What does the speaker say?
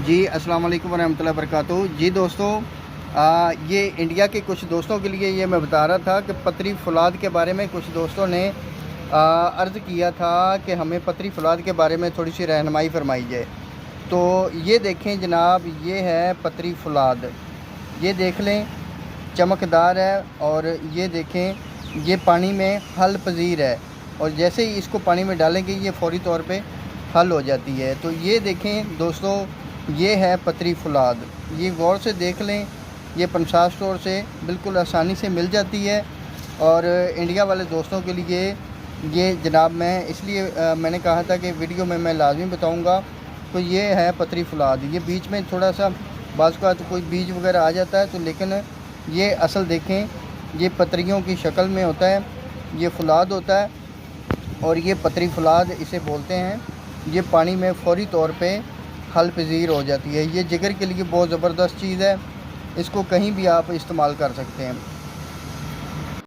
जी अस्सलाम वालेकुम वरहमतुल्लाहि वबरकातुहू। जी दोस्तों, ये इंडिया के कुछ दोस्तों के लिए ये मैं बता रहा था कि पतरी फौलाद के बारे में कुछ दोस्तों ने अर्ज़ किया था कि हमें पतरी फौलाद के बारे में थोड़ी सी रहनुमाई फरमाई जाए। तो ये देखें जनाब, ये है पतरी फौलाद, ये देख लें, चमकदार है। और ये देखें, ये पानी में हल पजीर है और जैसे ही इसको पानी में डालेंगे ये फ़ौरी तौर पे हल हो जाती है। तो ये देखें दोस्तों, ये है पतरी फौलाद, ये गौर से देख लें। ये पंसार स्टोर से बिल्कुल आसानी से मिल जाती है और इंडिया वाले दोस्तों के लिए ये जनाब मैं इसलिए मैंने कहा था कि वीडियो में मैं लाजमी बताऊंगा। तो ये है पतरी फौलाद, ये बीच में थोड़ा सा बाज़ का तो कोई बीज वगैरह आ जाता है, तो लेकिन ये असल देखें, ये पतरियों की शक्ल में होता है, ये फौलाद होता है और ये पतरी फौलाद इसे बोलते हैं। ये पानी में फ़ौरी तौर पे हल पजीर हो जाती है। ये जिगर के लिए बहुत ज़बरदस्त चीज़ है, इसको कहीं भी आप इस्तेमाल कर सकते हैं।